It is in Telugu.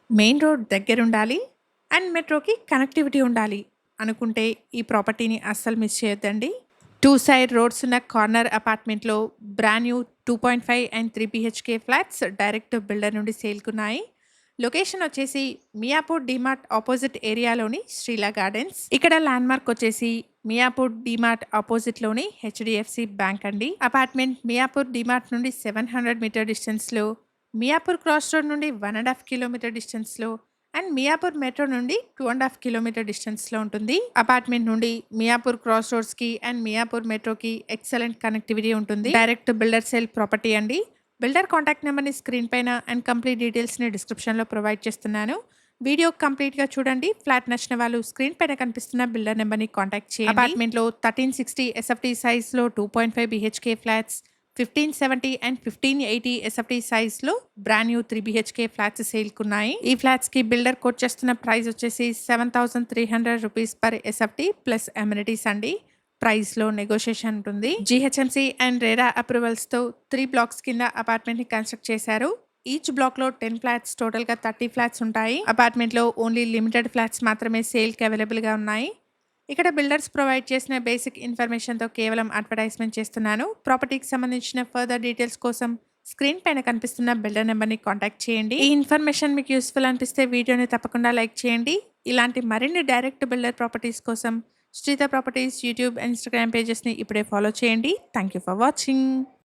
మెయిన్ రోడ్ దగ్గరుండాలి అండ్ మెట్రోకి కనెక్టివిటీ ఉండాలి అనుకుంటే ఈ ప్రాపర్టీని అస్సలు మిస్ చేయొద్దండి. 2 సైడ్ రోడ్స్ ఉన్న కార్నర్ అపార్ట్మెంట్‌లో brand new 2.5 and 3 BHK flats direct builder నుండి సేల్‌కున్నాయి. లొకేషన్ వచ్చేసి మియాపూర్ డీమార్ట్ ఆపోజిట్ ఏరియాలోని శ్రీలా గార్డెన్స్. ఇక్కడ ల్యాండ్‌మార్క్ వచ్చేసి మియాపూర్ డీమార్ట్ ఆపోజిట్‌లోని హెచ్‌డిఎఫ్‌సి బ్యాంక్ అండి. అపార్ట్మెంట్ మియాపూర్ డీమార్ట్ నుండి 700 మీటర్ డిస్టెన్స్‌లో, మియాపూర్ క్రాస్ రోడ్ నుండి 1.5 కిలోమీటర్ డిస్టెన్స్‌లో అండ్ మియాపూర్ మెట్రో నుండి 2.5 కిలోమీటర్ డిస్టెన్స్‌లో ఉంటుంది. అపార్ట్మెంట్ నుండి మియాపూర్ క్రాస్ రోడ్స్‌కి అండ్ మియాపూర్ మెట్రోకి ఎక్సలెంట్ కనెక్టివిటీ ఉంటుంది. డైరెక్ట్ బిల్డర్ సేల్ ప్రాపర్టీ అండి. బిల్డర్ కాంటాక్ట్ నెంబర్‌ని స్క్రీన్ పైన అండ్ కంప్లీట్ డీటెయిల్స్‌ని డిస్క్రిప్షన్‌లో ప్రొవైడ్ చేస్తున్నాను. వీడియో కంప్లీట్‌గా చూడండి. ఫ్లాట్ నచ్చిన వాళ్ళు స్క్రీన్ పైన కనిపిస్తున్న బిల్డర్ నెంబర్‌ని కాంటాక్ట్ చేయండి. అపార్ట్మెంట్‌లో 1360 ఎస్ఎఫ్టీ సైజ్‌లో 2.5 బీహెచ్‌కే ఫ్లాట్స్, 1570 అండ్ 1580 ఎస్ఎఫ్టీ సైజ్‌లో బ్రాండ్ న్యూ 3 బీహెచ్‌కే ఫ్లాట్స్ సేల్‌కున్నాయి. ఈ ఫ్లాట్స్‌కి బిల్డర్ కోట్ చేస్తున్న ప్రైస్ వచ్చేసి 7,300 rupees per SFT plus amenities అండి. ప్రైస్‌లో నెగోషియేషన్ ఉంటుంది. జీహెచ్ఎంసీ అండ్ రేరా అప్రూవల్స్‌తో 3 బ్లాక్స్ కింద అపార్ట్మెంట్‌ని కన్స్ట్రక్ట్ చేశారు. ఈచ్ బ్లాక్‌లో 10 ఫ్లాట్స్, టోటల్‌గా 30 ఫ్లాట్స్ ఉంటాయి. అపార్ట్మెంట్‌లో ఓన్లీ లిమిటెడ్ ఫ్లాట్స్ మాత్రమే సేల్‌కి అవైలబుల్‌గా ఉన్నాయి. ఇక్కడ బిల్డర్స్ ప్రొవైడ్ చేసిన బేసిక్ ఇన్ఫర్మేషన్‌తో కేవలం అడ్వర్టైజ్మెంట్ చేస్తున్నాను. ప్రాపర్టీకి సంబంధించిన ఫర్దర్ డీటెయిల్స్ కోసం స్క్రీన్ పైన కనిపిస్తున్న బిల్డర్ నెంబర్‌ని కాంటాక్ట్ చేయండి. ఈ ఇన్ఫర్మేషన్ మీకు యూస్‌ఫుల్ అనిపిస్తే వీడియోని తప్పకుండా లైక్ చేయండి. ఇలాంటి మరిన్ని డైరెక్ట్ బిల్డర్ ప్రాపర్టీస్ కోసం శ్రీత ప్రాపర్టీస్ యూట్యూబ్, ఇన్‌స్టాగ్రామ్ పేజెస్‌ని ఇప్పుడే ఫాలో చేయండి. Thank you for watching.